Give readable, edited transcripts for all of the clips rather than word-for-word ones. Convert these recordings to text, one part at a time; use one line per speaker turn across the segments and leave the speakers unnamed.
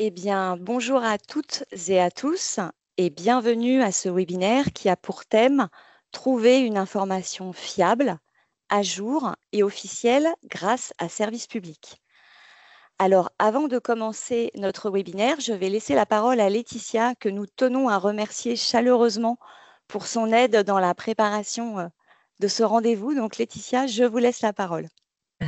Eh bien, bonjour à toutes et à tous et bienvenue à ce webinaire qui a pour thème Trouver une information fiable, à jour et officielle grâce à Service Public. Alors, avant de commencer notre webinaire, je vais laisser la parole à Laetitia que nous tenons à remercier chaleureusement pour son aide dans la préparation de ce rendez-vous. Donc, Laetitia, je vous laisse la parole.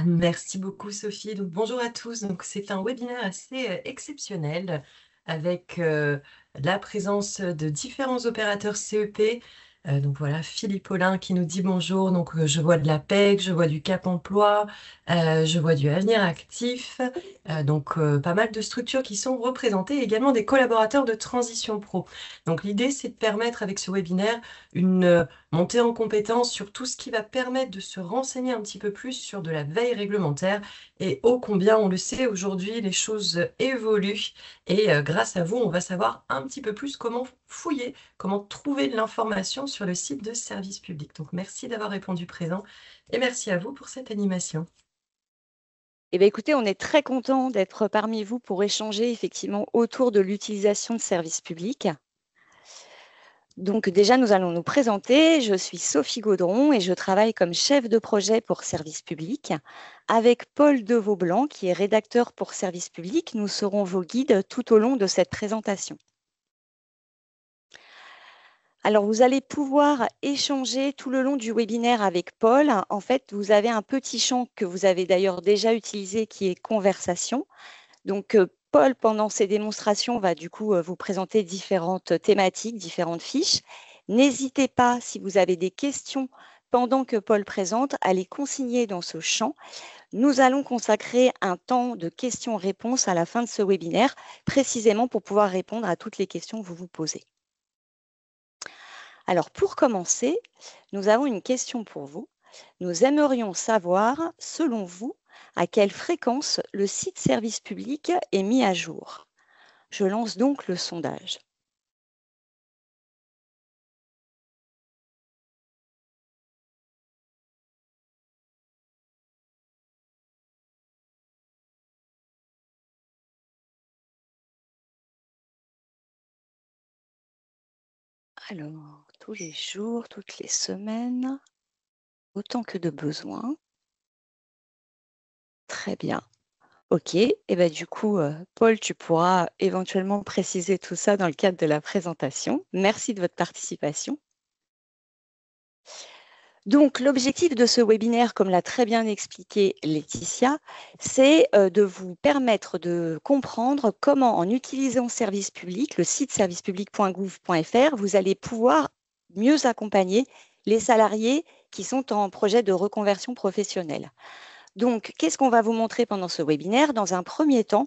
Merci beaucoup Sophie. Donc, bonjour à tous. Donc, c'est un webinaire assez exceptionnel avec la présence de différents opérateurs CEP. Donc voilà, Philippe Paulin qui nous dit bonjour. Donc je vois de la PEC, je vois du Cap Emploi, je vois du Avenir Actif. Pas mal de structures qui sont représentées, également des collaborateurs de Transition Pro. Donc l'idée c'est de permettre avec ce webinaire une monter en compétence sur tout ce qui va permettre de se renseigner un petit peu plus sur de la veille réglementaire. Et ô combien on le sait, aujourd'hui, les choses évoluent. Et grâce à vous, on va savoir un petit peu plus comment fouiller, comment trouver de l'information sur le site de Service Public. Donc, merci d'avoir répondu présent et merci à vous pour cette animation.
Eh bien, écoutez, on est très content d'être parmi vous pour échanger effectivement autour de l'utilisation de services publics. Donc déjà, nous allons nous présenter. Je suis Sophie Gaudron et je travaille comme chef de projet pour Service Public. Avec Paul Devaublanc, qui est rédacteur pour Service Public, nous serons vos guides tout au long de cette présentation. Alors, vous allez pouvoir échanger tout le long du webinaire avec Paul. En fait, vous avez un petit champ que vous avez d'ailleurs déjà utilisé qui est conversation. Donc, Paul, pendant ses démonstrations, va du coup vous présenter différentes thématiques, différentes fiches. N'hésitez pas, si vous avez des questions pendant que Paul présente, à les consigner dans ce champ. Nous allons consacrer un temps de questions-réponses à la fin de ce webinaire, précisément pour pouvoir répondre à toutes les questions que vous vous posez. Alors, pour commencer, nous avons une question pour vous. Nous aimerions savoir, selon vous, à quelle fréquence le site service public est mis à jour. Je lance donc le sondage. Alors, tous les jours, toutes les semaines, autant que de besoin. Très bien. OK. Et ben, du coup, Paul, tu pourras éventuellement préciser tout ça dans le cadre de la présentation. Merci de votre participation. Donc, l'objectif de ce webinaire, comme l'a très bien expliqué Laetitia, c'est de vous permettre de comprendre comment, en utilisant Service Public, le site servicepublic.gouv.fr, vous allez pouvoir mieux accompagner les salariés qui sont en projet de reconversion professionnelle. Donc, qu'est-ce qu'on va vous montrer pendant ce webinaire? Dans un premier temps,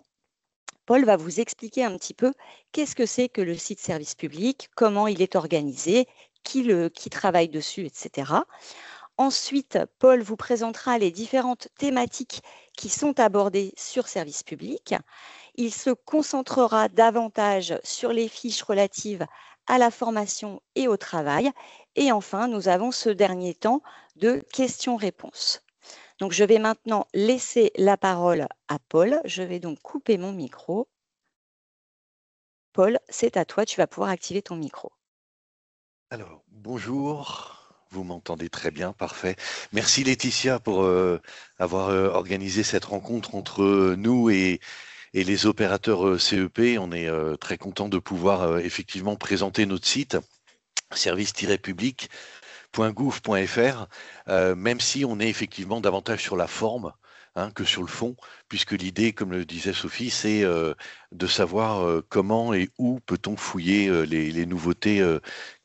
Paul va vous expliquer un petit peu qu'est-ce que c'est que le site Service Public, comment il est organisé, qui travaille dessus, etc. Ensuite, Paul vous présentera les différentes thématiques qui sont abordées sur Service Public. Il se concentrera davantage sur les fiches relatives à la formation et au travail. Et enfin, nous avons ce dernier temps de questions-réponses. Donc, je vais maintenant laisser la parole à Paul. Je vais donc couper mon micro. Paul, c'est à toi, tu vas pouvoir activer ton micro.
Alors, bonjour, vous m'entendez très bien, parfait. Merci Laetitia pour avoir organisé cette rencontre entre nous et les opérateurs CEP. On est très content de pouvoir effectivement présenter notre site service-public.gouv.fr, même si on est effectivement davantage sur la forme que sur le fond, puisque l'idée, comme le disait Sophie, c'est de savoir comment et où peut-on fouiller les nouveautés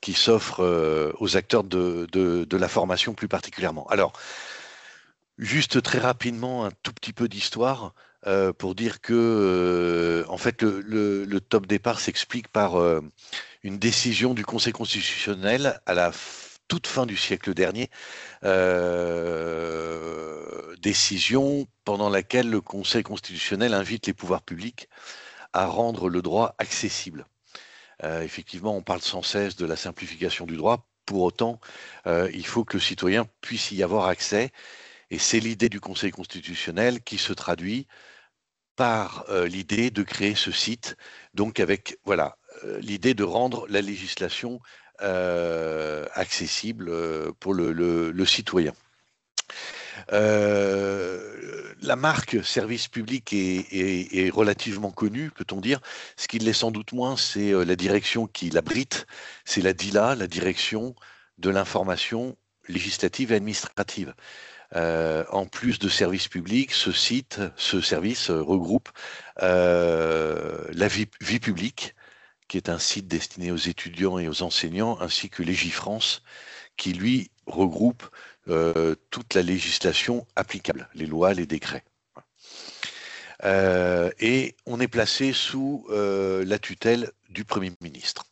qui s'offrent aux acteurs de la formation plus particulièrement. Alors, juste très rapidement, un tout petit peu d'histoire pour dire que, en fait, le top départ s'explique par une décision du Conseil constitutionnel à la toute fin du siècle dernier, décision pendant laquelle le Conseil constitutionnel invite les pouvoirs publics à rendre le droit accessible. Effectivement, on parle sans cesse de la simplification du droit. Pour autant, il faut que le citoyen puisse y avoir accès. Et c'est l'idée du Conseil constitutionnel qui se traduit par l'idée de créer ce site, donc avec voilà l'idée de rendre la législation accessible pour le citoyen. La marque service public est relativement connue, peut-on dire. Ce qui l'est sans doute moins, c'est la direction qui l'abrite, c'est la DILA, la direction de l'information législative et administrative. En plus de service public, ce service regroupe la vie publique, qui est un site destiné aux étudiants et aux enseignants, ainsi que Légifrance, qui lui regroupe toute la législation applicable, les lois, les décrets. Et on est placé sous la tutelle du Premier ministre.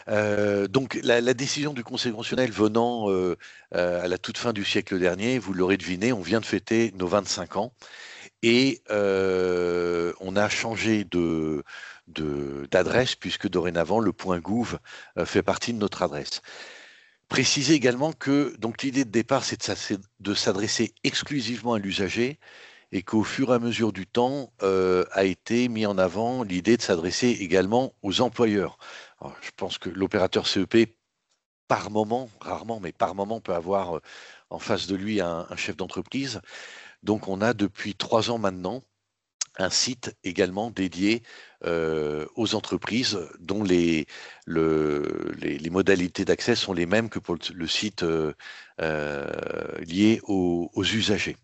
Donc la décision du Conseil constitutionnel venant à la toute fin du siècle dernier, vous l'aurez deviné, on vient de fêter nos 25 ans et on a changé d'adresse puisque dorénavant le .gouv fait partie de notre adresse. Préciser également que donc l'idée de départ c'est de s'adresser exclusivement à l'usager et qu'au fur et à mesure du temps a été mis en avant l'idée de s'adresser également aux employeurs. Alors, je pense que l'opérateur CEP, par moment, rarement, mais par moment, peut avoir en face de lui un chef d'entreprise. Donc, on a depuis 3 ans maintenant un site également dédié aux entreprises dont les modalités d'accès sont les mêmes que pour le site lié aux usagers.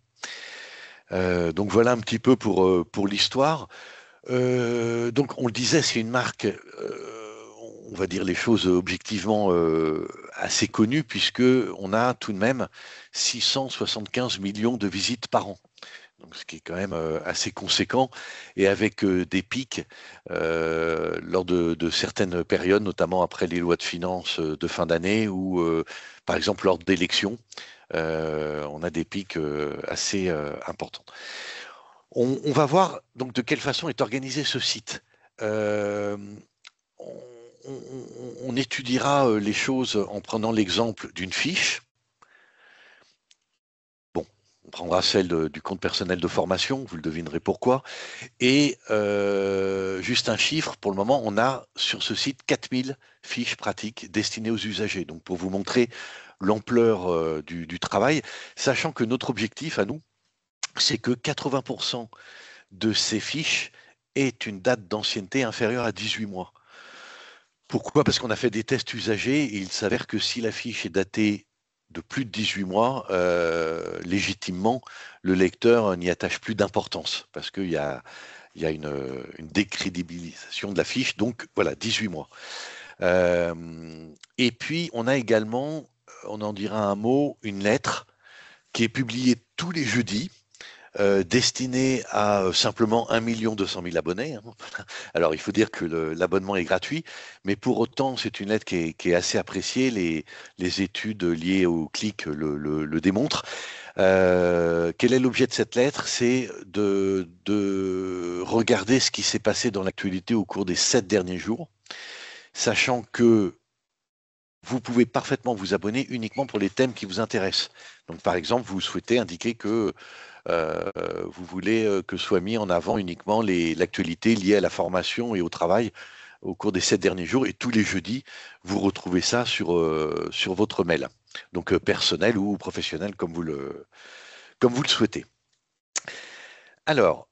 Donc voilà un petit peu pour l'histoire. Donc on le disait, c'est une marque, on va dire les choses objectivement assez connue, puisque on a tout de même 675 millions de visites par an. Donc, ce qui est quand même assez conséquent et avec des pics lors de certaines périodes, notamment après les lois de finances de fin d'année ou par exemple lors d'élections, on a des pics assez importants. On va voir donc de quelle façon est organisé ce site. On étudiera les choses en prenant l'exemple d'une fiche. Bon, on prendra celle du compte personnel de formation, vous le devinerez pourquoi. Et juste un chiffre, pour le moment, on a sur ce site 4000 fiches pratiques destinées aux usagers. Donc pour vous montrer l'ampleur du travail, sachant que notre objectif à nous, c'est que 80% de ces fiches aient une date d'ancienneté inférieure à 18 mois. Pourquoi? Parce qu'on a fait des tests usagers et il s'avère que si la fiche est datée de plus de 18 mois, légitimement, le lecteur n'y attache plus d'importance parce qu'il y a une décrédibilisation de la fiche. Donc voilà, 18 mois. Et puis, on a également, on en dira un mot, une lettre qui est publiée tous les jeudis, destinée à simplement 1 200 000 abonnés. Hein. Alors, il faut dire que l'abonnement est gratuit, mais pour autant, c'est une lettre qui est assez appréciée. Les études liées au clic le démontrent. Quel est l'objet de cette lettre? C'est de regarder ce qui s'est passé dans l'actualité au cours des 7 derniers jours, sachant que vous pouvez parfaitement vous abonner uniquement pour les thèmes qui vous intéressent. Donc, par exemple, vous souhaitez indiquer que vous voulez que soit mis en avant uniquement l'actualité liée à la formation et au travail au cours des 7 derniers jours. Et tous les jeudis, vous retrouvez ça sur votre mail. Donc, personnel ou professionnel, comme vous le souhaitez. Alors,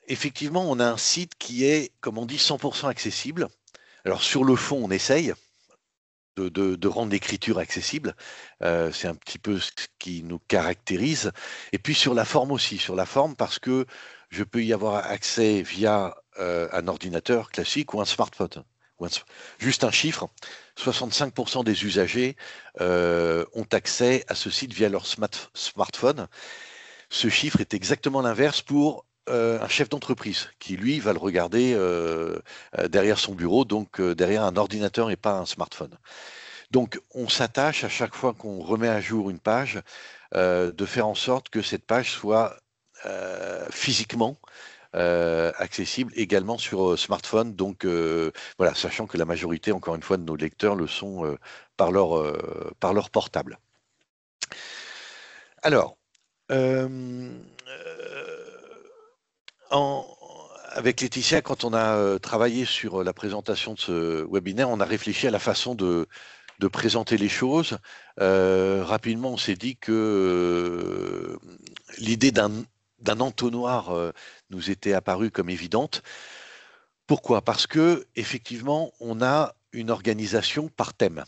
effectivement, on a un site qui est, comme on dit, 100% accessible. Alors, sur le fond, on essaye de rendre l'écriture accessible. C'est un petit peu ce qui nous caractérise. Et puis sur la forme aussi, sur la forme parce que je peux y avoir accès via un ordinateur classique ou un smartphone. Juste un chiffre, 65% des usagers ont accès à ce site via leur smartphone. Ce chiffre est exactement l'inverse pour un chef d'entreprise qui, lui, va le regarder derrière son bureau, donc derrière un ordinateur et pas un smartphone. Donc, on s'attache à chaque fois qu'on remet à jour une page de faire en sorte que cette page soit physiquement accessible également sur smartphone. Donc, voilà, sachant que la majorité, encore une fois, de nos lecteurs le sont par leur portable. Alors, avec Laetitia, quand on a travaillé sur la présentation de ce webinaire, on a réfléchi à la façon de présenter les choses. Rapidement, on s'est dit que l'idée d'un entonnoir nous était apparue comme évidente. Pourquoi? Parce que effectivement, on a une organisation par thème.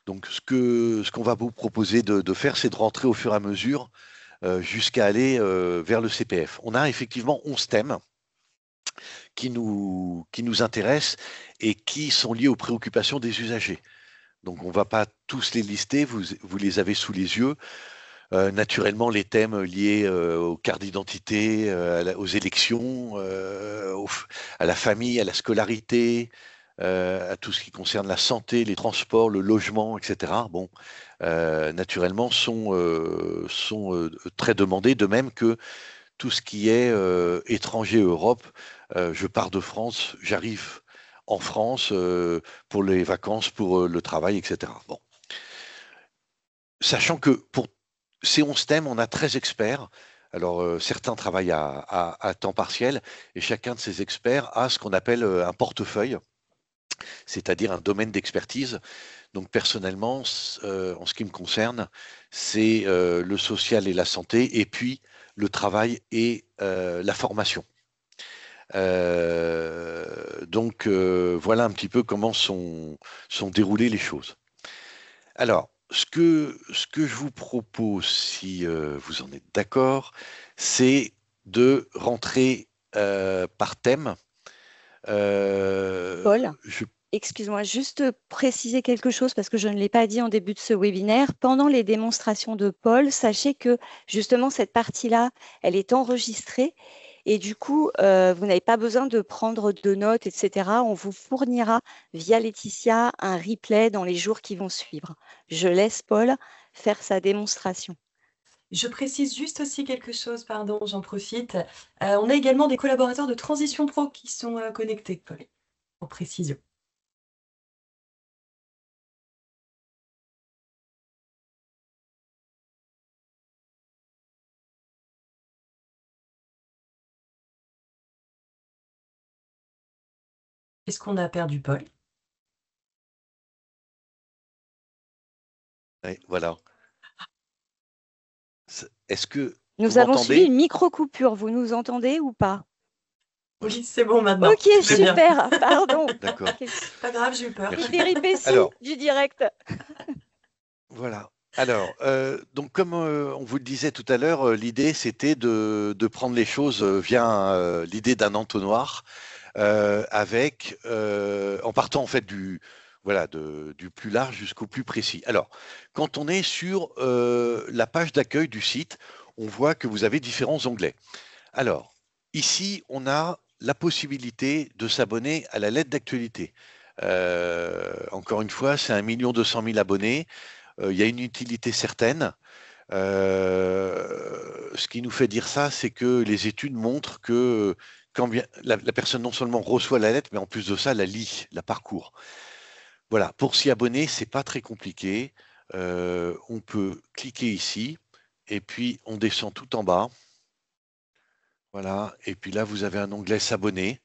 Donc, ce qu'on va vous proposer de faire, c'est de rentrer au fur et à mesure jusqu'à aller vers le CPF. On a effectivement 11 thèmes qui nous intéressent et qui sont liés aux préoccupations des usagers. Donc, on ne va pas tous les lister, vous les avez sous les yeux. Naturellement, les thèmes liés aux cartes d'identité, aux élections, à la famille, à la scolarité, à tout ce qui concerne la santé, les transports, le logement, etc. Bon, naturellement, sont très demandés, de même que tout ce qui est étranger Europe. Je pars de France, j'arrive en France pour les vacances, pour le travail, etc. Bon. Sachant que pour ces 11 thèmes, on a 13 experts. Alors, certains travaillent à temps partiel et chacun de ces experts a ce qu'on appelle un portefeuille, c'est-à-dire un domaine d'expertise. Donc, personnellement, en ce qui me concerne, c'est le social et la santé, et puis le travail et la formation. Donc, voilà un petit peu comment sont déroulées les choses. Alors, ce que je vous propose, si vous en êtes d'accord, c'est de rentrer par thème.
Paul, excuse-moi, juste préciser quelque chose parce que je ne l'ai pas dit en début de ce webinaire. Pendant les démonstrations de Paul, sachez que justement cette partie-là, elle est enregistrée et du coup, vous n'avez pas besoin de prendre de notes, etc. On vous fournira via Laetitia un replay dans les jours qui vont suivre. Je laisse Paul faire sa démonstration.
Je précise juste aussi quelque chose, pardon, j'en profite. On a également des collaborateurs de Transition Pro qui sont connectés, Paul, pour précision. Est-ce qu'on a perdu Paul?
Oui, voilà. Est-ce que
Nous
vous
avons suivi
m'entendez?
une micro-coupure. Vous nous entendez ou pas?
Oui, c'est bon maintenant.
Ok, super, pardon.
D'accord.
Pas grave, j'ai eu peur.
Merci.
Péripéties
Alors,
du direct.
voilà. Alors, donc comme on vous le disait tout à l'heure, l'idée c'était de prendre les choses via l'idée d'un entonnoir, en partant en fait du plus large jusqu'au plus précis. Alors, quand on est sur la page d'accueil du site, on voit que vous avez différents onglets. Alors, ici, on a la possibilité de s'abonner à la lettre d'actualité. Encore une fois, c'est 1 200 000 abonnés. Il y a une utilité certaine. Ce qui nous fait dire ça, c'est que les études montrent que quand bien, la personne non seulement reçoit la lettre, mais en plus de ça, la lit, la parcourt. Voilà, pour s'y abonner, c'est pas très compliqué. On peut cliquer ici, et puis on descend tout en bas. Voilà, et puis là, vous avez un onglet s'abonner.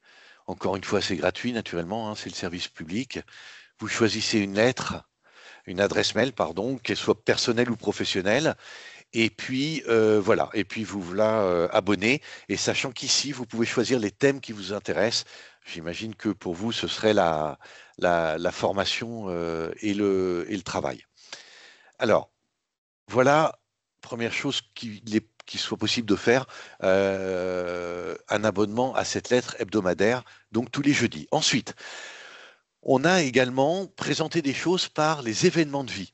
Encore une fois, c'est gratuit, naturellement, hein, c'est le service public. Vous choisissez une adresse mail, pardon, qu'elle soit personnelle ou professionnelle. Et puis, voilà, et puis vous voilà abonné. Et sachant qu'ici, vous pouvez choisir les thèmes qui vous intéressent. J'imagine que pour vous, ce serait la formation et le travail. Alors, voilà, première chose qu'il soit possible de faire, un abonnement à cette lettre hebdomadaire, donc tous les jeudis. Ensuite, on a également présenté des choses par les événements de vie.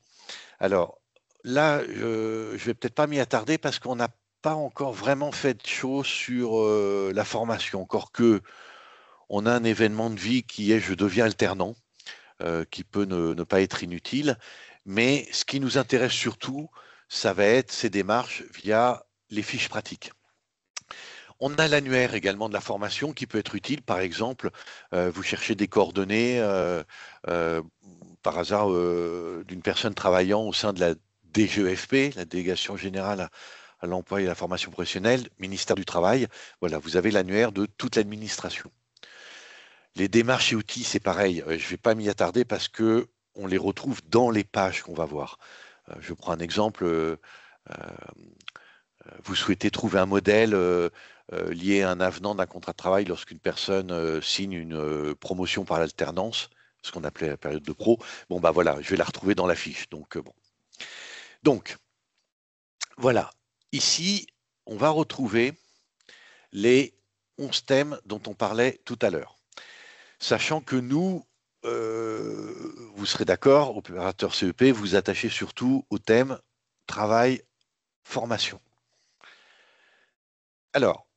Alors là, je ne vais peut-être pas m'y attarder parce qu'on n'a pas encore vraiment fait de choses sur la formation, encore que on a un événement de vie qui est je deviens alternant, qui peut ne pas être inutile. Mais ce qui nous intéresse surtout, ça va être ces démarches via les fiches pratiques. On a l'annuaire également de la formation qui peut être utile. Par exemple, vous cherchez des coordonnées par hasard d'une personne travaillant au sein de la DGEFP, la Délégation Générale à l'emploi et à la formation professionnelle, ministère du Travail. Voilà, vous avez l'annuaire de toute l'administration. Les démarches et outils, c'est pareil. Je ne vais pas m'y attarder parce que on les retrouve dans les pages qu'on va voir. Je prends un exemple. Vous souhaitez trouver un modèle lié à un avenant d'un contrat de travail lorsqu'une personne signe une promotion par l'alternance, ce qu'on appelait la période de pro. Bon, bah voilà, je vais la retrouver dans la fiche. Donc, bon. Donc, voilà. Ici, on va retrouver les 11 thèmes dont on parlait tout à l'heure. Sachant que nous, vous serez d'accord, opérateur CEP, vous attachez surtout au thème travail, formation. Alors,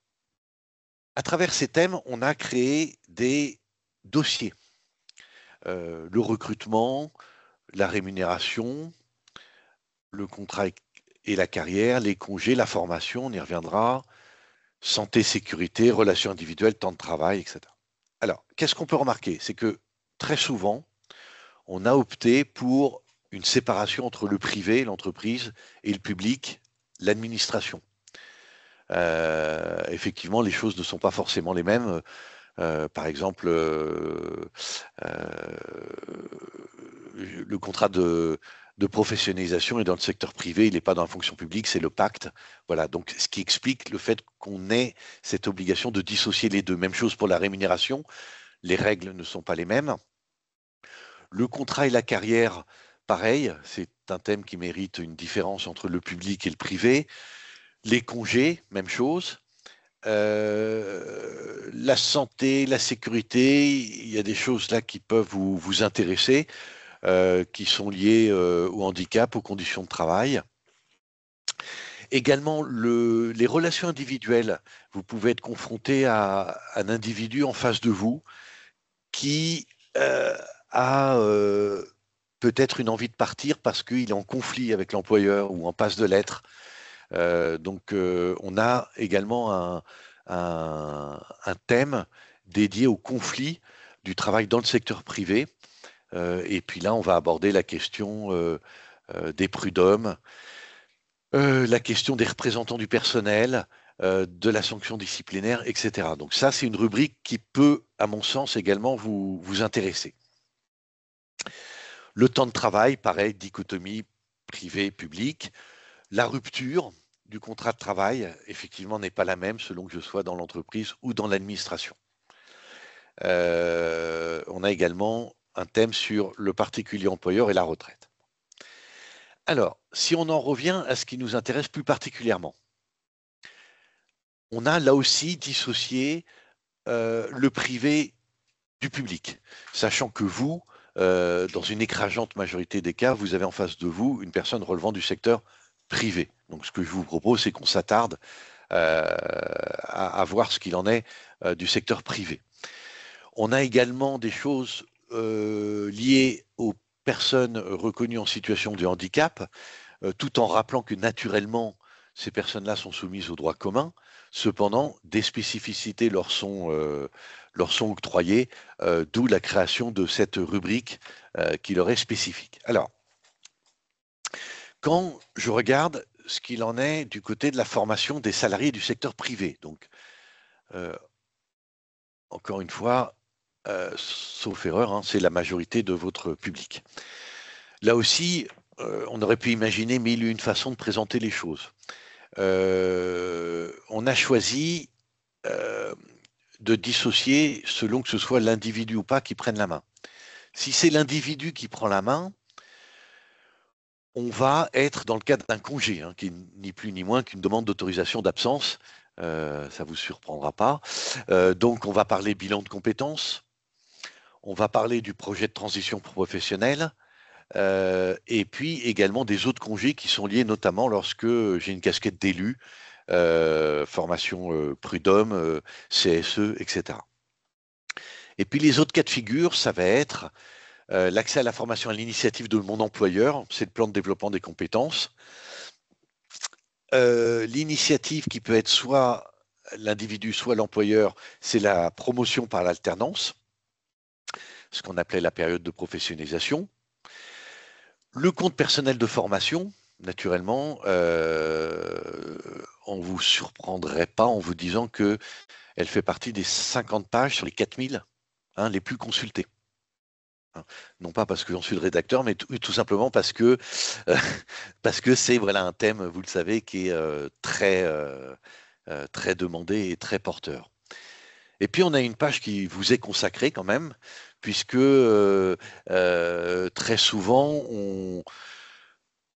à travers ces thèmes, on a créé des dossiers. Le recrutement, la rémunération, le contrat et la carrière, les congés, la formation, on y reviendra, santé, sécurité, relations individuelles, temps de travail, etc. Alors, qu'est-ce qu'on peut remarquer? C'est que très souvent, on a opté pour une séparation entre le privé, l'entreprise, et le public, l'administration. Effectivement, les choses ne sont pas forcément les mêmes. Par exemple, le contrat de professionnalisation est dans le secteur privé, il n'est pas dans la fonction publique, c'est le pacte. Voilà, donc ce qui explique le fait qu'on ait cette obligation de dissocier les deux. Même chose pour la rémunération, les règles ne sont pas les mêmes. Le contrat et la carrière, pareil, c'est un thème qui mérite une différence entre le public et le privé. Les congés, même chose. La santé, la sécurité, il y a des choses là qui peuvent vous intéresser, qui sont liées au handicap, aux conditions de travail. Également, les relations individuelles. Vous pouvez être confronté à un individu en face de vous qui a peut-être une envie de partir parce qu'il est en conflit avec l'employeur ou en passe de l'être. Donc, on a également un thème dédié au conflit du travail dans le secteur privé. Et puis là, on va aborder la question des prud'hommes, la question des représentants du personnel, de la sanction disciplinaire, etc. Donc ça, c'est une rubrique qui peut, à mon sens, également vous intéresser. Le temps de travail, pareil, dichotomie privé-public. La rupture du contrat de travail, effectivement, n'est pas la même selon que je sois dans l'entreprise ou dans l'administration. On a également un thème sur le particulier employeur et la retraite. Alors, si on en revient à ce qui nous intéresse plus particulièrement, on a là aussi dissocié le privé du public, sachant que vous, dans une écrasante majorité des cas, vous avez en face de vous une personne relevant du secteur privé. Donc, ce que je vous propose, c'est qu'on s'attarde à voir ce qu'il en est du secteur privé. On a également des choses liées aux personnes reconnues en situation de handicap, tout en rappelant que naturellement, ces personnes-là sont soumises au droit commun. Cependant, des spécificités leur sont octroyées, d'où la création de cette rubrique qui leur est spécifique. Alors, quand je regarde ce qu'il en est du côté de la formation des salariés du secteur privé, donc encore une fois, sauf erreur, hein, c'est la majorité de votre public. Là aussi, on aurait pu imaginer mille et une façons de présenter les choses. On a choisi de dissocier selon que ce soit l'individu ou pas qui prenne la main. Si c'est l'individu qui prend la main, on va être dans le cadre d'un congé, hein, qui n'est ni plus ni moins qu'une demande d'autorisation d'absence. Ça ne vous surprendra pas. Donc, on va parler bilan de compétences. On va parler du projet de transition professionnelle. Et puis également des autres congés qui sont liés notamment lorsque j'ai une casquette d'élu, formation prud'homme, CSE, etc. Et puis les autres cas de figure, ça va être l'accès à la formation à l'initiative de mon employeur, c'est le plan de développement des compétences. L'initiative qui peut être soit l'individu, soit l'employeur, c'est la promotion par l'alternance, ce qu'on appelait la période de professionnalisation. Le compte personnel de formation, naturellement, on ne vous surprendrait pas en vous disant qu'elle fait partie des 50 pages sur les 4000 les plus consultées. Non pas parce que j'en suis le rédacteur, mais tout simplement parce que c'est voilà, un thème, vous le savez, qui est très demandé et très porteur. Et puis on a une page qui vous est consacrée quand même, puisque très souvent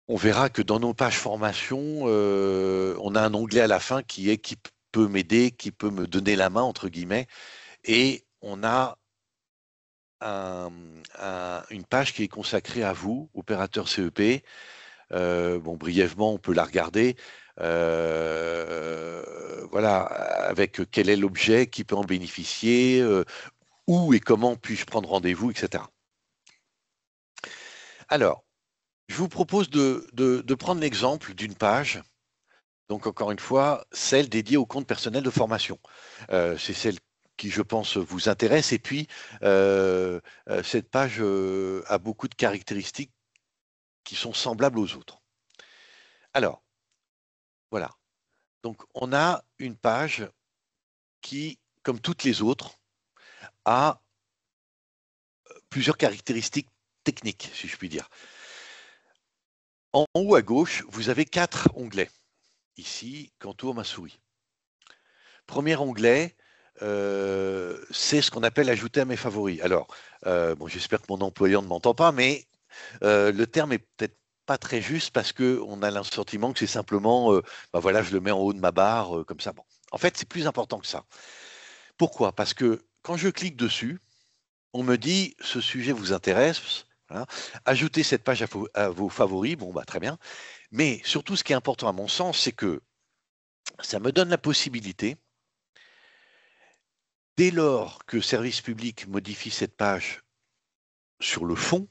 on verra que dans nos pages formation, on a un onglet à la fin qui est qui peut m'aider, qui peut me donner la main entre guillemets, et on a une page qui est consacrée à vous, opérateur CEP. Bon, brièvement, on peut la regarder. Voilà, avec quel est l'objet, qui peut en bénéficier, où et comment puis-je prendre rendez-vous, etc. Alors, je vous propose de prendre l'exemple d'une page. Donc, encore une fois, celle dédiée au compte personnel de formation. C'est celle qui, je pense, vous intéresse. Et puis, cette page a beaucoup de caractéristiques qui sont semblables aux autres. Alors, voilà. Donc, on a une page qui, comme toutes les autres, a plusieurs caractéristiques techniques, si je puis dire. En haut à gauche, vous avez 4 onglets, ici, qu'entoure ma souris. Premier onglet, c'est ce qu'on appelle ajouter à mes favoris. Alors, bon, j'espère que mon employeur ne m'entend pas, mais le terme est peut-être pas très juste parce qu'on a le sentiment que c'est simplement, voilà, je le mets en haut de ma barre, comme ça. Bon. En fait, c'est plus important que ça. Pourquoi? Parce que quand je clique dessus, on me dit ce sujet vous intéresse, voilà. Ajoutez cette page à vos favoris, bon bah très bien. Mais surtout, ce qui est important à mon sens, c'est que ça me donne la possibilité, dès lors que Service Public modifie cette page sur le fond,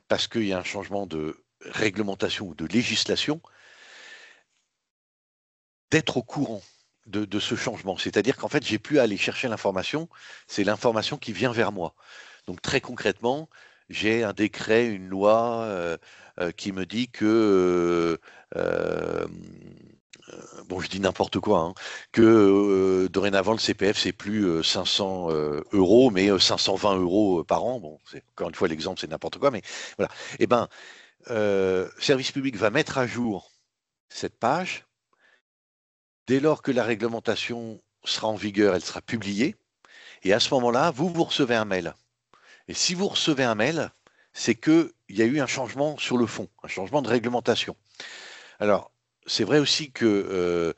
parce qu'il y a un changement de réglementation ou de législation, d'être au courant de ce changement. C'est-à-dire qu'en fait, j'ai plus à aller chercher l'information, c'est l'information qui vient vers moi. Donc très concrètement, j'ai un décret, une loi qui me dit que, bon je dis n'importe quoi, hein, que dorénavant le CPF c'est plus 500 euros, mais 520 euros par an. Bon, encore une fois l'exemple c'est n'importe quoi, mais voilà. Eh ben, Service Public va mettre à jour cette page. Dès lors que la réglementation sera en vigueur, elle sera publiée. Et à ce moment-là, vous recevez un mail. Et si vous recevez un mail, c'est qu'il y a eu un changement sur le fond, un changement de réglementation. Alors, c'est vrai aussi que,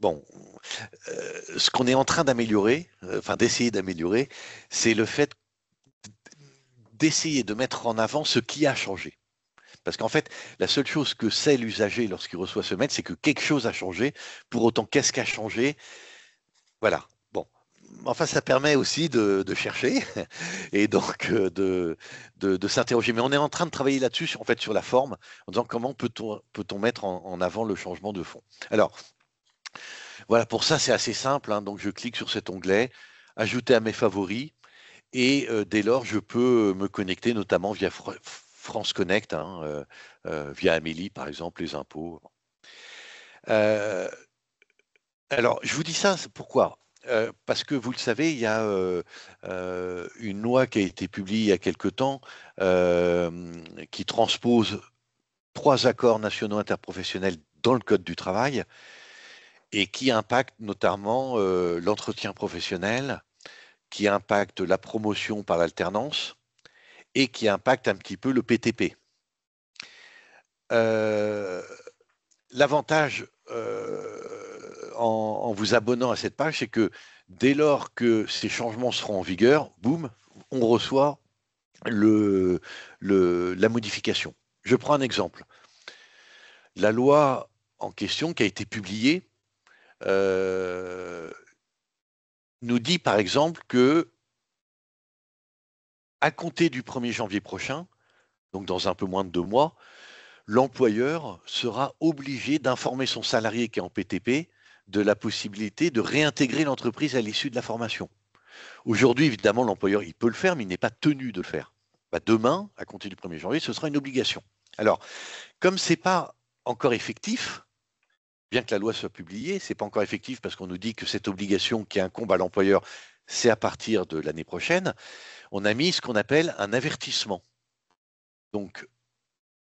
bon, ce qu'on est en train d'améliorer, enfin d'essayer d'améliorer, c'est le fait d'essayer de mettre en avant ce qui a changé. Parce qu'en fait, la seule chose que sait l'usager lorsqu'il reçoit ce mail, c'est que quelque chose a changé. Pour autant, qu'est-ce qui a changé? Voilà. Bon. Enfin, ça permet aussi de chercher et donc de s'interroger. Mais on est en train de travailler là-dessus, en fait, sur la forme, en disant comment peut-on mettre en avant le changement de fond. Alors, voilà, pour ça, c'est assez simple. Donc, je clique sur cet onglet, ajouter à mes favoris, et dès lors, je peux me connecter, notamment via France Connect, via Amélie, par exemple, les impôts. Alors, je vous dis ça, pourquoi? Parce que vous le savez, il y a une loi qui a été publiée il y a quelque temps qui transpose 3 accords nationaux interprofessionnels dans le Code du travail et qui impacte notamment l'entretien professionnel, qui impacte la promotion par l'alternance et qui impacte un petit peu le PTP. L'avantage en vous abonnant à cette page, c'est que dès lors que ces changements seront en vigueur, boum, on reçoit la modification. Je prends un exemple. La loi en question qui a été publiée nous dit par exemple que à compter du 1er janvier prochain, donc dans un peu moins de 2 mois, l'employeur sera obligé d'informer son salarié qui est en PTP de la possibilité de réintégrer l'entreprise à l'issue de la formation. Aujourd'hui, évidemment, l'employeur, il peut le faire, mais il n'est pas tenu de le faire. demain, à compter du 1er janvier, ce sera une obligation. Alors, comme ce n'est pas encore effectif, bien que la loi soit publiée, ce n'est pas encore effectif parce qu'on nous dit que cette obligation qui incombe à l'employeur, c'est à partir de l'année prochaine, on a mis ce qu'on appelle un avertissement. Donc,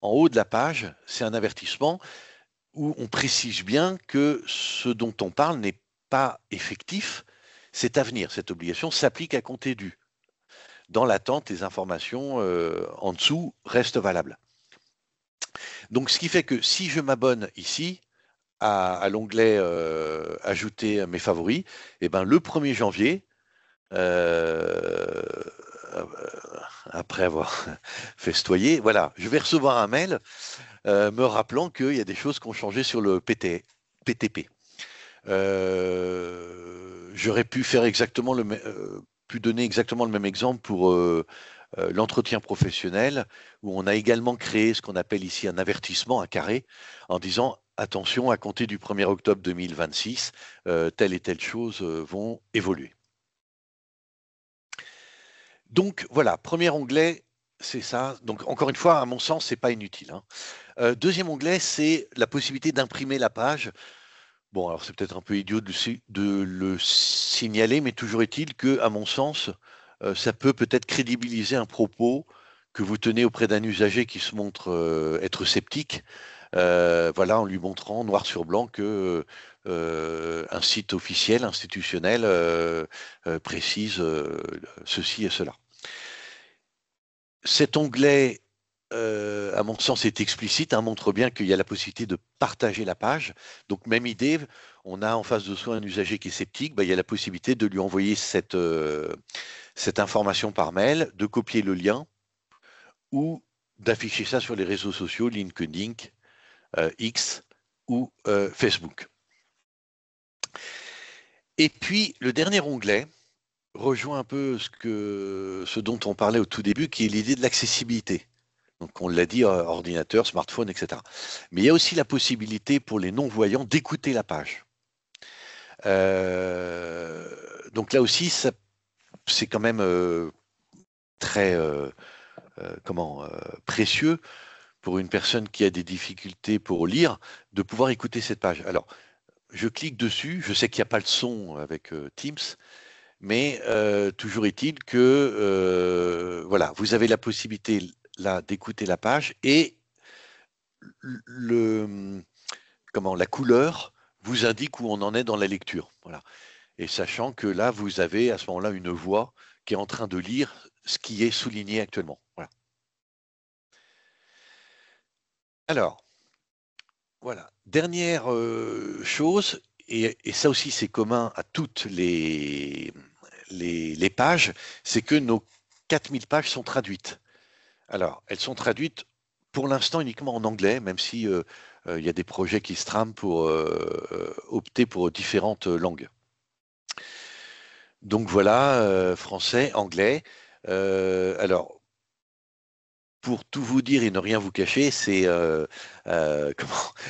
en haut de la page, c'est un avertissement où on précise bien que ce dont on parle n'est pas effectif, c'est à venir. Cette obligation s'applique à compter du. Dans l'attente, les informations en dessous restent valables. Donc, ce qui fait que si je m'abonne ici à l'onglet Ajouter mes favoris, eh ben, le 1er janvier, après avoir festoyé, voilà, je vais recevoir un mail me rappelant qu'il y a des choses qui ont changé sur le PTP. J'aurais pu faire exactement pu donner exactement le même exemple pour l'entretien professionnel, où on a également créé ce qu'on appelle ici un avertissement, un carré, en disant attention, à compter du 1er octobre 2026, telle et telle chose vont évoluer. Donc voilà, premier onglet, c'est ça. Donc encore une fois, à mon sens, c'est pas inutile, hein. Deuxième onglet, c'est la possibilité d'imprimer la page. Bon, alors c'est peut-être un peu idiot de le signaler, mais toujours est-il que, à mon sens, ça peut peut-être crédibiliser un propos que vous tenez auprès d'un usager qui se montre être sceptique, voilà, en lui montrant noir sur blanc que un site officiel, institutionnel, précise ceci et cela. Cet onglet, à mon sens, est explicite, hein, montre bien qu'il y a la possibilité de partager la page. Donc, même idée, on a en face de soi un usager qui est sceptique, il y a la possibilité de lui envoyer cette information par mail, de copier le lien ou d'afficher ça sur les réseaux sociaux, LinkedIn, X ou Facebook. Et puis, le dernier onglet rejoint un peu ce dont on parlait au tout début, qui est l'idée de l'accessibilité. Donc, on l'a dit, ordinateur, smartphone, etc. Mais il y a aussi la possibilité pour les non-voyants d'écouter la page. Donc là aussi, c'est quand même très précieux pour une personne qui a des difficultés pour lire, de pouvoir écouter cette page. Alors, je clique dessus, je sais qu'il n'y a pas le son avec Teams, mais toujours est-il que voilà, vous avez la possibilité là d'écouter la page et la couleur vous indique où on en est dans la lecture. Voilà. Et sachant que là, vous avez à ce moment-là une voix qui est en train de lire ce qui est souligné actuellement. Voilà. Alors, voilà. Dernière chose, et ça aussi c'est commun à toutes les pages, c'est que nos 4000 pages sont traduites. Alors, elles sont traduites pour l'instant uniquement en anglais, même si il y a des projets qui se trament pour opter pour différentes langues. Donc voilà, français, anglais. Alors, pour tout vous dire et ne rien vous cacher, c'est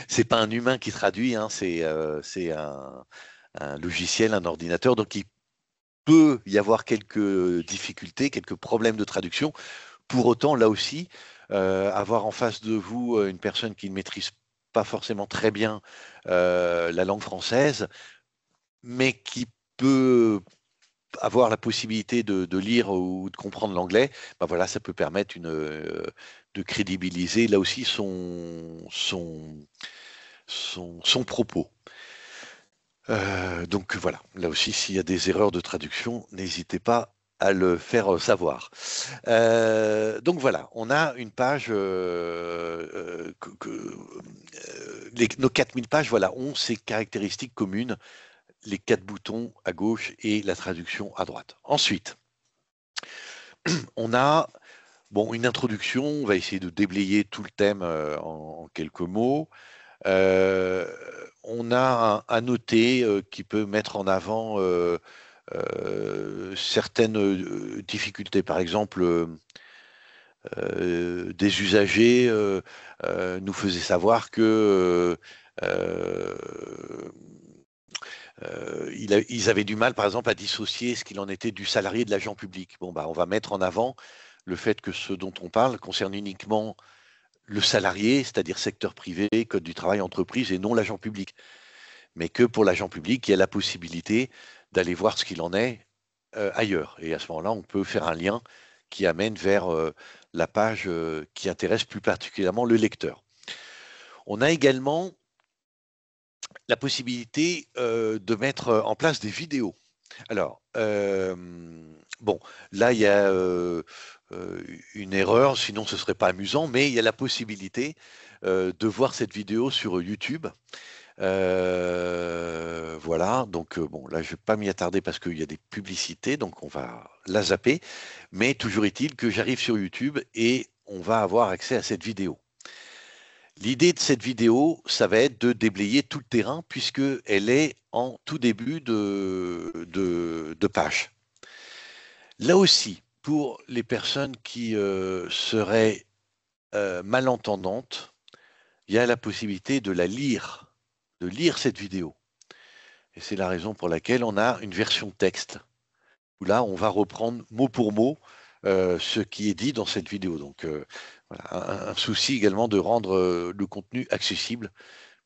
c'est pas un humain qui traduit, hein, c'est un logiciel, un ordinateur. Donc il peut y avoir quelques difficultés, quelques problèmes de traduction. Pour autant, là aussi, avoir en face de vous une personne qui ne maîtrise pas forcément très bien la langue française, mais qui peut avoir la possibilité de lire ou de comprendre l'anglais, voilà, ça peut permettre de crédibiliser là aussi son propos. Donc voilà, là aussi, s'il y a des erreurs de traduction, n'hésitez pas à le faire savoir. Donc voilà, on a une page, nos 4000 pages voilà, ont ces caractéristiques communes, les 4 boutons à gauche et la traduction à droite. Ensuite, on a une introduction, on va essayer de déblayer tout le thème en quelques mots. On a un noté qui peut mettre en avant certaines difficultés. Par exemple, des usagers nous faisaient savoir que ils avaient du mal, par exemple, à dissocier ce qu'il en était du salarié de l'agent public. On va mettre en avant le fait que ce dont on parle concerne uniquement le salarié, c'est-à-dire secteur privé, code du travail, entreprise, et non l'agent public. Mais que pour l'agent public, il y a la possibilité d'aller voir ce qu'il en est ailleurs. Et à ce moment-là, on peut faire un lien qui amène vers la page qui intéresse plus particulièrement le lecteur. On a également la possibilité de mettre en place des vidéos. Alors, bon, là, il y a une erreur, sinon ce ne serait pas amusant, mais il y a la possibilité de voir cette vidéo sur YouTube. Voilà, donc bon, là, je ne vais pas m'y attarder parce qu'il y a des publicités, donc on va la zapper. Mais toujours est-il que j'arrive sur YouTube et on va avoir accès à cette vidéo. L'idée de cette vidéo, ça va être de déblayer tout le terrain puisqu'elle est en tout début de page. Là aussi, pour les personnes qui seraient malentendantes, il y a la possibilité de lire cette vidéo. Et c'est la raison pour laquelle on a une version texte, où là, on va reprendre mot pour mot ce qui est dit dans cette vidéo. Donc, voilà, un souci également de rendre le contenu accessible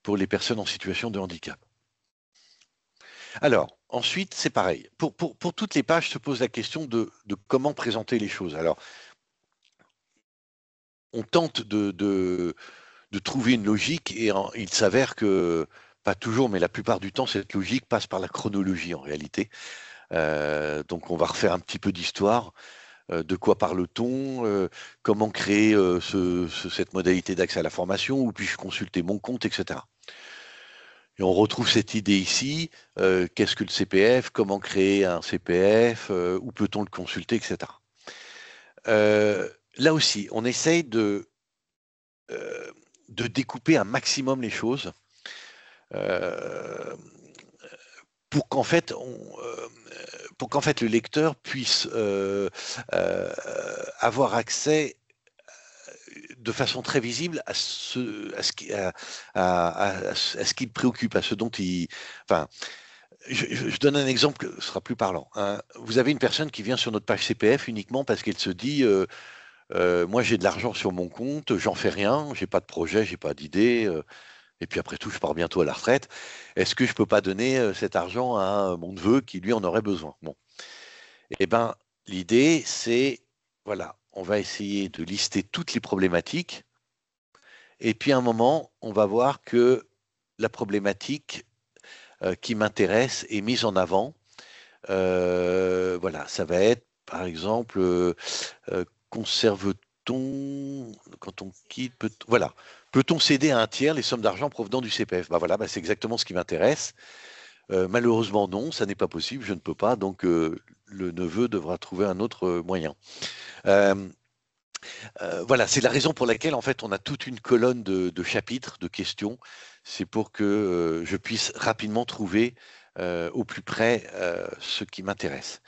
pour les personnes en situation de handicap. Alors, ensuite, c'est pareil. Pour toutes les pages, se pose la question de comment présenter les choses. Alors, on tente de trouver une logique et il s'avère que, pas toujours, mais la plupart du temps, cette logique passe par la chronologie en réalité. Donc, on va refaire un petit peu d'histoire. De quoi parle-t-on, comment créer cette modalité d'accès à la formation, où puis-je consulter mon compte, etc. Et on retrouve cette idée ici, qu'est-ce que le CPF, comment créer un CPF, où peut-on le consulter, etc. Là aussi, on essaye de découper un maximum les choses pour qu'en fait, le lecteur puisse avoir accès de façon très visible à ce qui le préoccupe, à ce dont il... Enfin, je donne un exemple, ce sera plus parlant. Hein. Vous avez une personne qui vient sur notre page CPF uniquement parce qu'elle se dit moi j'ai de l'argent sur mon compte, j'en fais rien, j'ai pas de projet, j'ai pas d'idée, et puis après tout, je pars bientôt à la retraite. Est-ce que je peux pas donner cet argent à mon neveu qui lui en aurait besoin? Bon. Eh bien, l'idée, c'est, voilà, on va essayer de lister toutes les problématiques. Et puis à un moment, on va voir que la problématique qui m'intéresse est mise en avant. Voilà, ça va être, par exemple, conserve-t-on, quand on quitte, voilà, peut-on céder à un tiers les sommes d'argent provenant du CPF? Ben voilà, c'est exactement ce qui m'intéresse. Malheureusement, non, ça n'est pas possible, je ne peux pas, donc le neveu devra trouver un autre moyen. Voilà, c'est la raison pour laquelle en fait on a toute une colonne de chapitres, de questions. C'est pour que je puisse rapidement trouver au plus près ce qui m'intéresse.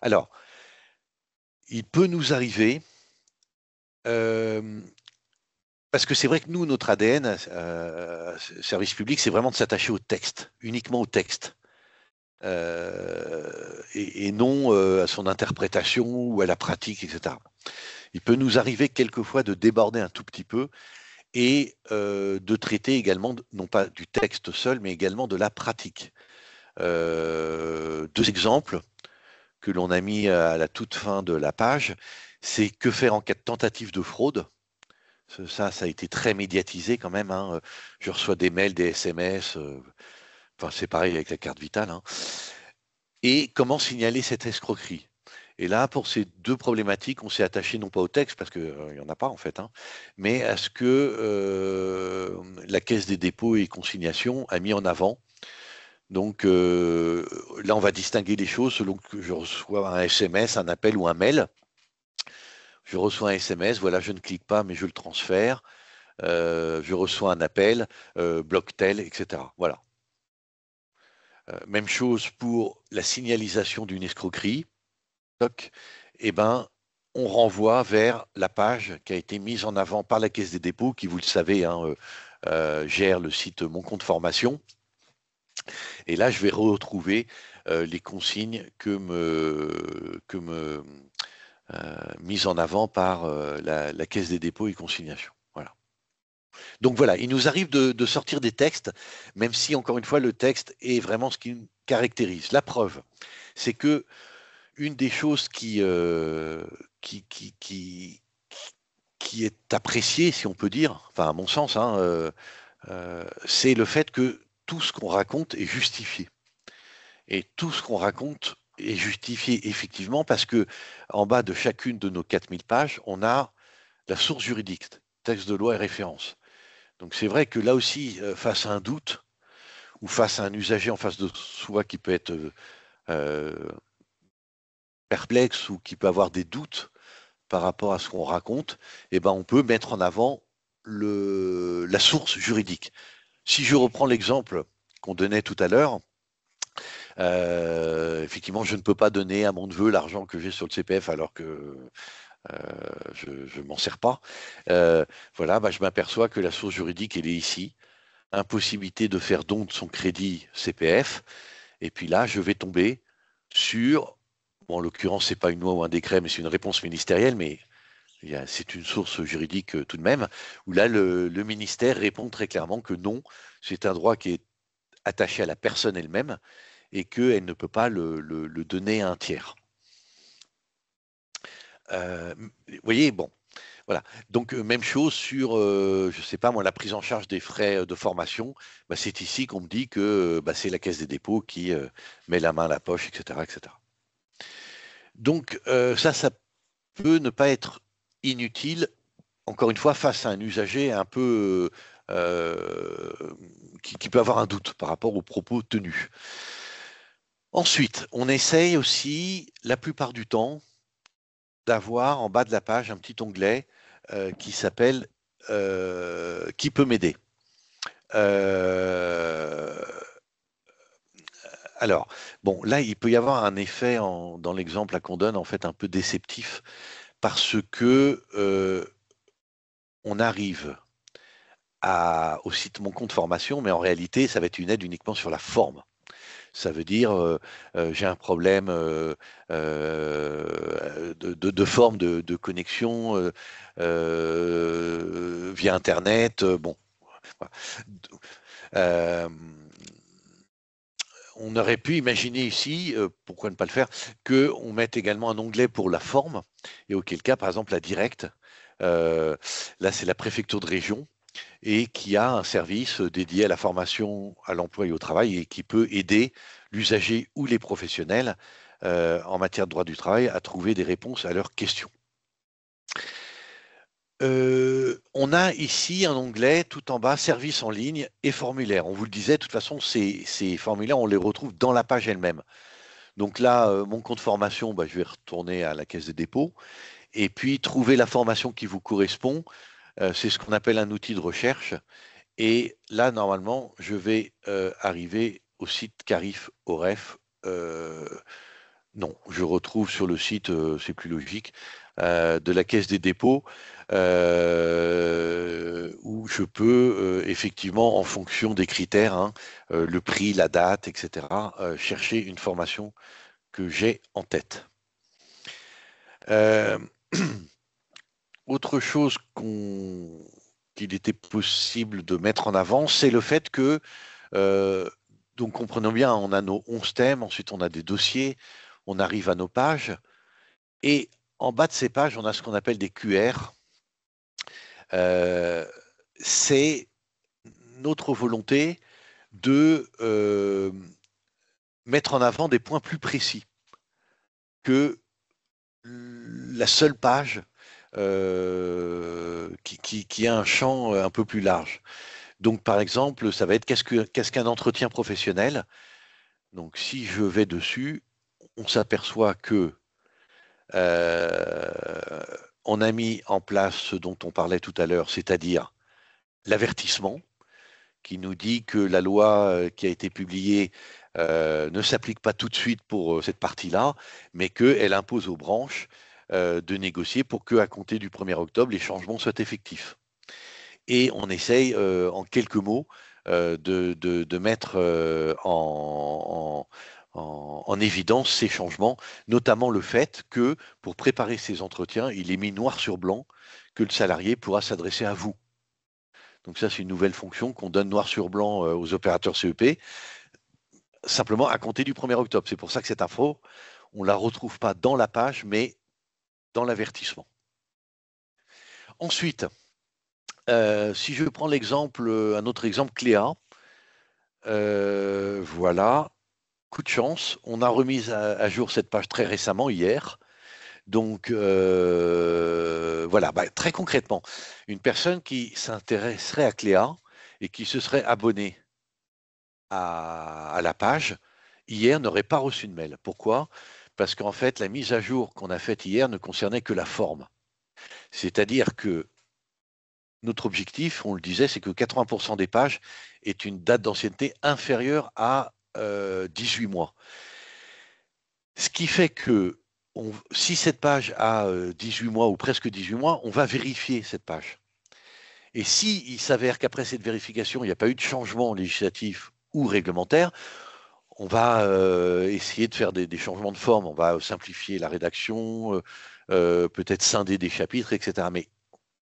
Alors, il peut nous arriver, parce que c'est vrai que nous, notre ADN, service public, c'est vraiment de s'attacher au texte, uniquement au texte. Et non à son interprétation ou à la pratique, etc. Il peut nous arriver quelquefois de déborder un tout petit peu et de traiter également, non pas du texte seul, mais également de la pratique. Deux exemples que l'on a mis à la toute fin de la page, c'est que faire en cas de tentative de fraude. Ça a été très médiatisé quand même. Hein. Je reçois des mails, des SMS, enfin c'est pareil avec la carte vitale. Hein. Et comment signaler cette escroquerie? Et là, pour ces deux problématiques, on s'est attaché non pas au texte, parce qu'il n'y en a pas en fait, hein, mais à ce que la Caisse des dépôts et consignations a mis en avant. Donc là, on va distinguer les choses selon que je reçois un SMS, un appel ou un mail. Je reçois un SMS, voilà, je ne clique pas, mais je le transfère. Je reçois un appel, Blocktel, etc. Voilà. Même chose pour la signalisation d'une escroquerie. Eh ben, on renvoie vers la page qui a été mise en avant par la Caisse des dépôts, qui, vous le savez, hein, gère le site Mon Compte Formation. Et là, je vais retrouver les consignes que me mise en avant par la Caisse des dépôts et consignations. Voilà. Donc voilà, il nous arrive de sortir des textes, même si, encore une fois, le texte est vraiment ce qui nous caractérise. La preuve, c'est que une des choses qui est appréciée, si on peut dire, enfin à mon sens, hein, c'est le fait que tout ce qu'on raconte est justifié. Et tout ce qu'on raconte est justifié effectivement parce que en bas de chacune de nos 4000 pages, on a la source juridique, texte de loi et référence. Donc c'est vrai que là aussi, face à un doute ou face à un usager en face de soi qui peut être perplexe ou qui peut avoir des doutes par rapport à ce qu'on raconte, eh ben on peut mettre en avant la source juridique. Si je reprends l'exemple qu'on donnait tout à l'heure, effectivement, je ne peux pas donner à mon neveu l'argent que j'ai sur le CPF alors que je ne m'en sers pas. Voilà, bah, je m'aperçois que la source juridique, elle est ici. Impossibilité de faire don de son crédit CPF. Et puis là, je vais tomber sur, bon, en l'occurrence, c'est pas une loi ou un décret, mais c'est une réponse ministérielle, mais c'est une source juridique tout de même, où là, le ministère répond très clairement que non, c'est un droit qui est attaché à la personne elle-même et qu'elle ne peut pas le donner à un tiers. Vous voyez, bon, voilà. Donc, même chose sur, je ne sais pas moi, la prise en charge des frais de formation. Bah, c'est ici qu'on me dit que bah, c'est la Caisse des dépôts qui met la main à la poche, etc. etc. Donc, ça peut ne pas être inutile, encore une fois, face à un usager un peu qui peut avoir un doute par rapport aux propos tenus. Ensuite, on essaye aussi, la plupart du temps, d'avoir en bas de la page un petit onglet qui s'appelle Qui peut m'aider. Alors, bon, là, il peut y avoir un effet dans l'exemple qu'on donne, en fait, un peu déceptif, parce que on arrive au site Mon compte formation, mais en réalité, ça va être une aide uniquement sur la forme. Ça veut dire j'ai un problème de forme de connexion via Internet. Bon, voilà. On aurait pu imaginer ici, pourquoi ne pas le faire, qu'on mette également un onglet pour la forme, et auquel cas, par exemple, la directe, là c'est la préfecture de région, et qui a un service dédié à la formation à l'emploi et au travail et qui peut aider l'usager ou les professionnels en matière de droit du travail à trouver des réponses à leurs questions. On a ici un onglet tout en bas, services en ligne et formulaires. On vous le disait, de toute façon, ces formulaires, on les retrouve dans la page elle-même. Donc là, mon compte formation, bah, je vais retourner à la Caisse des dépôts et puis trouver la formation qui vous correspond. C'est ce qu'on appelle un outil de recherche. Et là, normalement, je vais arriver au site Carif Oref. Non, je retrouve sur le site, c'est plus logique, de la Caisse des dépôts, où je peux effectivement, en fonction des critères, hein, le prix, la date, etc., chercher une formation que j'ai en tête. Autre chose qu'il était possible de mettre en avant, c'est le fait que, donc comprenons bien, on a nos 11 thèmes, ensuite on a des dossiers, on arrive à nos pages, et en bas de ces pages, on a ce qu'on appelle des QR. C'est notre volonté de mettre en avant des points plus précis que la seule page qui a un champ un peu plus large. Donc, par exemple, ça va être qu'est-ce qu'un entretien professionnel. Donc, si je vais dessus, on s'aperçoit que on a mis en place ce dont on parlait tout à l'heure, c'est-à-dire l'avertissement, qui nous dit que la loi qui a été publiée ne s'applique pas tout de suite pour cette partie-là, mais qu'elle impose aux branches de négocier pour qu'à compter du 1er octobre, les changements soient effectifs. Et on essaye, en quelques mots, de mettre en évidence ces changements, notamment le fait que pour préparer ces entretiens, il est mis noir sur blanc que le salarié pourra s'adresser à vous. Donc ça, c'est une nouvelle fonction qu'on donne noir sur blanc aux opérateurs CEP, simplement à compter du 1er octobre. C'est pour ça que cette info, on ne la retrouve pas dans la page, mais dans l'avertissement. Ensuite, si je prends un autre exemple, Cléa, voilà, coup de chance, on a remis à jour cette page très récemment, hier. Donc, voilà, très concrètement, une personne qui s'intéresserait à Cléa et qui se serait abonnée à la page, hier n'aurait pas reçu de mail. Pourquoi? Parce qu'en fait, la mise à jour qu'on a faite hier ne concernait que la forme. C'est-à-dire que notre objectif, on le disait, c'est que 80% des pages aient une date d'ancienneté inférieure à 18 mois. Ce qui fait que si cette page a 18 mois ou presque 18 mois, on va vérifier cette page. Et s'il s'avère qu'après cette vérification, il n'y a pas eu de changement législatif ou réglementaire, on va essayer de faire des changements de forme. On va simplifier la rédaction, peut-être scinder des chapitres, etc. Mais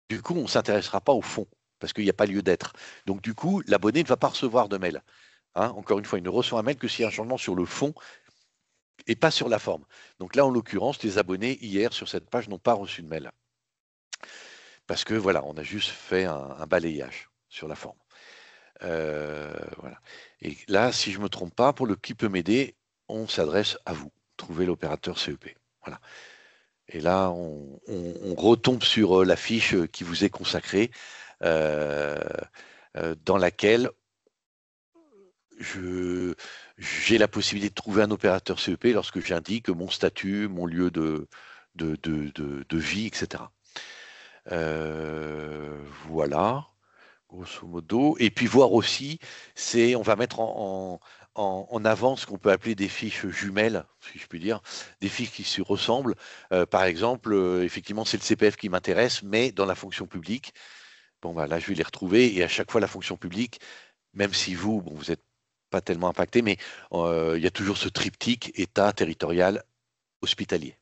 du coup, on ne s'intéressera pas au fond, parce qu'il n'y a pas lieu d'être. Donc du coup, l'abonné ne va pas recevoir de mail. Hein, encore une fois, il ne reçoit un mail que s'il y a un changement sur le fond et pas sur la forme. Donc là, en l'occurrence, les abonnés hier sur cette page n'ont pas reçu de mail. Parce que voilà, on a juste fait un balayage sur la forme. Voilà. Et là, si je ne me trompe pas, pour le qui peut m'aider, on s'adresse à vous. Trouvez l'opérateur CEP. Voilà. Et là, on retombe sur la fiche qui vous est consacrée, dans laquelle j'ai la possibilité de trouver un opérateur CEP lorsque j'indique mon statut, mon lieu de vie, etc. Voilà, grosso modo. Et puis voir aussi, on va mettre en avant ce qu'on peut appeler des fiches jumelles, si je puis dire, des fiches qui se ressemblent. Par exemple, effectivement, c'est le CPF qui m'intéresse, mais dans la fonction publique. Bon, là, je vais les retrouver. Et à chaque fois, la fonction publique, même si vous n'êtes pas tellement impacté, mais il y a toujours ce triptyque État, territorial, hospitalier.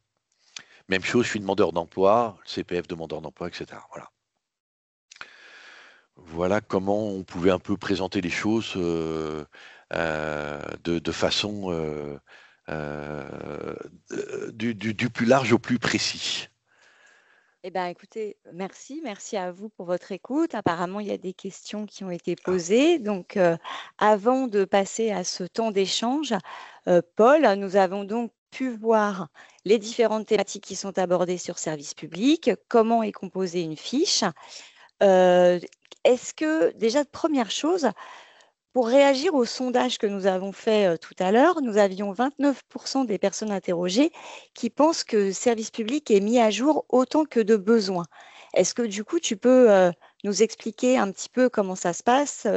Même chose, je suis demandeur d'emploi, CPF demandeur d'emploi, etc. Voilà. Voilà comment on pouvait un peu présenter les choses de façon du plus large au plus précis.
Eh bien, écoutez, merci à vous pour votre écoute. Apparemment, il y a des questions qui ont été posées. Donc, avant de passer à ce temps d'échange, Paul, nous avons donc pu voir les différentes thématiques qui sont abordées sur service public, comment est composée une fiche. Est-ce que, déjà, première chose, pour réagir au sondage que nous avons fait tout à l'heure, nous avions 29% des personnes interrogées qui pensent que le service public est mis à jour autant que de besoin. Est-ce que du coup, tu peux nous expliquer un petit peu comment ça se passe?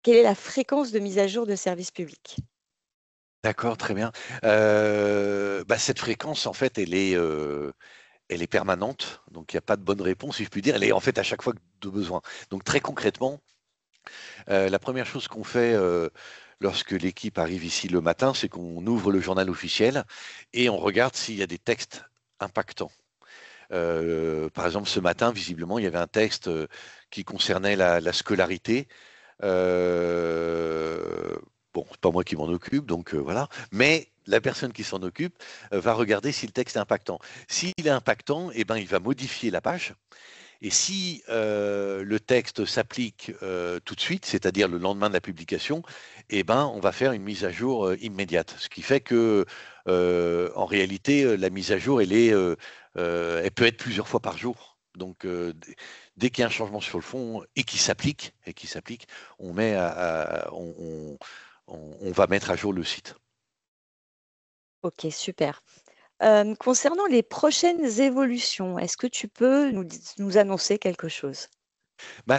Quelle est la fréquence de mise à jour de service public?
D'accord, très bien. Cette fréquence, en fait, elle est permanente, donc il n'y a pas de bonne réponse, si je puis dire. Elle est en fait à chaque fois de besoin. Donc très concrètement, la première chose qu'on fait lorsque l'équipe arrive ici le matin, c'est qu'on ouvre le journal officiel et on regarde s'il y a des textes impactants. Par exemple, ce matin, visiblement, il y avait un texte qui concernait la scolarité. Bon, c'est pas moi qui m'en occupe, donc voilà. Mais la personne qui s'en occupe va regarder si le texte est impactant. S'il est impactant, eh ben, il va modifier la page. Et si le texte s'applique tout de suite, c'est-à-dire le lendemain de la publication, eh ben, on va faire une mise à jour immédiate. Ce qui fait que, en réalité, la mise à jour, elle peut être plusieurs fois par jour. Donc, dès qu'il y a un changement sur le fond et qui s'applique, on va mettre à jour le site.
Ok, super. Concernant les prochaines évolutions, est-ce que tu peux nous annoncer quelque chose?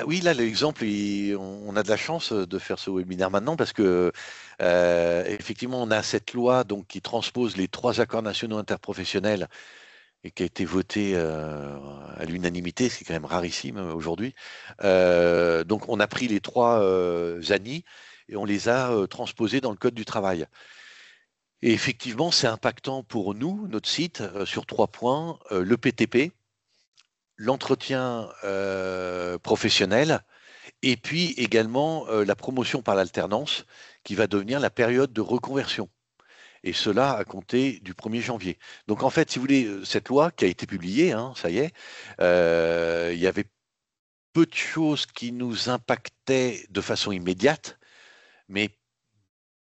Oui, là, l'exemple, on a de la chance de faire ce webinaire maintenant parce que effectivement, on a cette loi donc, qui transpose les 3 accords nationaux interprofessionnels et qui a été votée à l'unanimité, c'est quand même rarissime aujourd'hui. Donc, on a pris les 3 ANI et on les a transposés dans le Code du travail. Et effectivement, c'est impactant pour nous, notre site, sur 3 points. Le PTP, l'entretien professionnel, et puis également la promotion par l'alternance, qui va devenir la période de reconversion. Et cela à compter du 1er janvier. Donc en fait, si vous voulez, cette loi qui a été publiée, hein, ça y est, il y avait peu de choses qui nous impactaient de façon immédiate, mais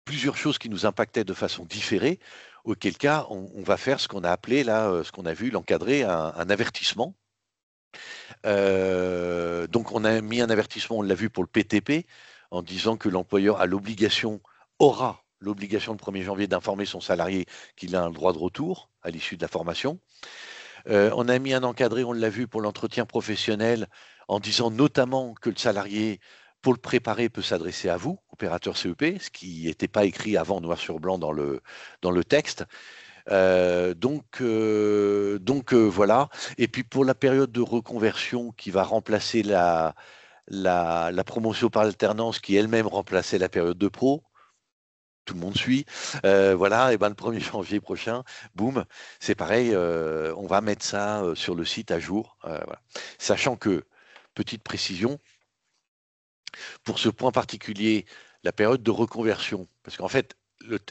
plusieurs choses qui nous impactaient de façon différée, auquel cas on va faire ce qu'on a appelé là, ce qu'on a vu, l'encadrer, un avertissement. Donc on a mis un avertissement, on l'a vu pour le PTP, en disant que l'employeur aura l'obligation le 1er janvier d'informer son salarié qu'il a un droit de retour à l'issue de la formation. On a mis un encadré, on l'a vu pour l'entretien professionnel, en disant notamment que le salarié, pour le préparer, peut s'adresser à vous, opérateur CEP, ce qui n'était pas écrit avant noir sur blanc dans le texte. Voilà. Et puis pour la période de reconversion qui va remplacer la promotion par alternance, qui elle-même remplaçait la période de pro, tout le monde suit. Voilà, et ben le 1er janvier prochain, boum, c'est pareil, on va mettre ça sur le site à jour. Voilà. Sachant que, petite précision, pour ce point particulier, la période de reconversion, parce qu'en fait,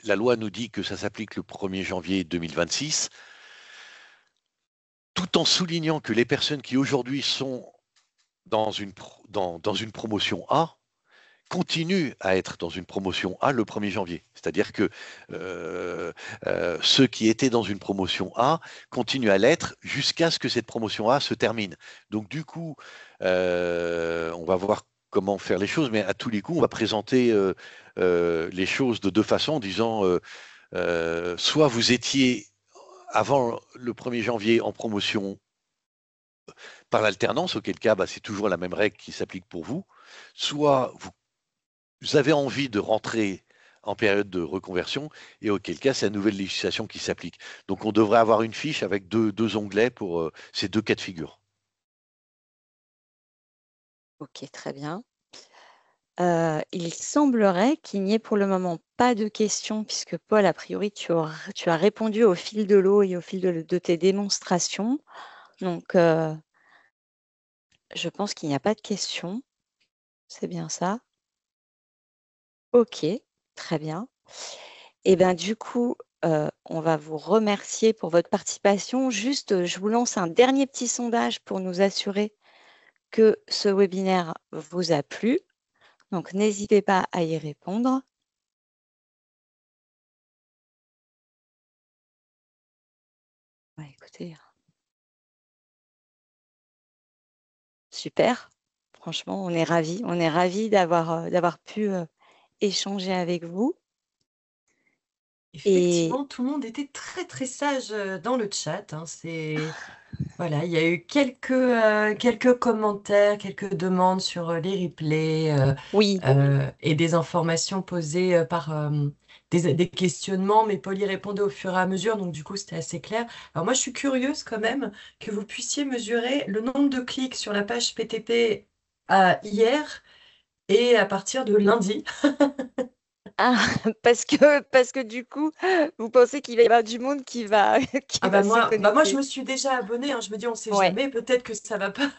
la loi nous dit que ça s'applique le 1er janvier 2026, tout en soulignant que les personnes qui aujourd'hui sont dans une promotion A continuent à être dans une promotion A le 1er janvier. C'est-à-dire que ceux qui étaient dans une promotion A continuent à l'être jusqu'à ce que cette promotion A se termine. Donc du coup, on va voir comment faire les choses, mais à tous les coups, on va présenter les choses de deux façons, en disant soit vous étiez avant le 1er janvier en promotion par l'alternance, auquel cas c'est toujours la même règle qui s'applique pour vous, soit vous avez envie de rentrer en période de reconversion, et auquel cas, c'est la nouvelle législation qui s'applique. Donc, on devrait avoir une fiche avec deux onglets pour ces deux cas de figure.
Ok, très bien. Il semblerait qu'il n'y ait pour le moment pas de questions, puisque Paul, a priori, tu as répondu au fil de l'eau et au fil de tes démonstrations. Donc, je pense qu'il n'y a pas de questions. C'est bien ça. Ok, très bien. Et bien, du coup, on va vous remercier pour votre participation. Juste, je vous lance un dernier petit sondage pour nous assurer que ce webinaire vous a plu. Donc, n'hésitez pas à y répondre. Ouais, écoutez, super. Franchement, on est ravis. On est ravis d'avoir pu échanger avec vous.
Effectivement, tout le monde était très très sage dans le chat. Hein. Voilà, il y a eu quelques commentaires, quelques demandes sur les replays
Oui,
et des informations posées par des questionnements, mais Paul y répondait au fur et à mesure, donc du coup c'était assez clair. Alors moi je suis curieuse quand même que vous puissiez mesurer le nombre de clics sur la page PTP hier et à partir de lundi.
ah, parce que du coup, vous pensez qu'il va y avoir du monde qui va, qui
Ah
va
bah
se
moi je
connecter.
me suis déjà abonnée, hein. Je me dis on sait
Ouais.
jamais, peut-être que ça va pas,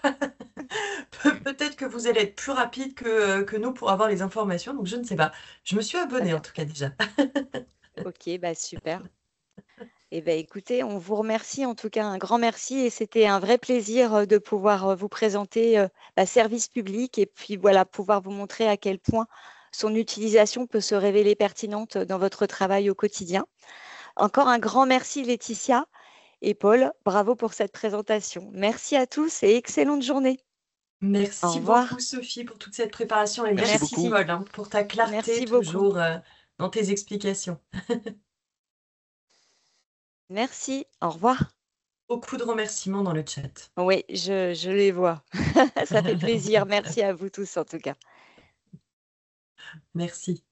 peut-être que vous allez être plus rapide que nous pour avoir les informations, donc je ne sais pas. Je me suis
Très
abonnée en
bien.
tout cas déjà.
Ok, bah super. Eh bien, écoutez, on vous remercie, en tout cas un grand merci, et c'était un vrai plaisir de pouvoir vous présenter Service Public, et puis voilà, pouvoir vous montrer à quel point son utilisation peut se révéler pertinente dans votre travail au quotidien. Encore un grand merci Laetitia et Paul, bravo pour cette présentation. Merci à tous et excellente journée. Au
Merci beaucoup
revoir.
Sophie pour toute cette préparation et
Merci
merci
beaucoup.
Merci.
Paul hein, pour ta clarté
Merci beaucoup.
toujours dans tes explications.
Merci. Au revoir.
Beaucoup de remerciements dans le chat.
Oui, je les vois. Ça fait plaisir. Merci à vous tous en tout cas.
Merci.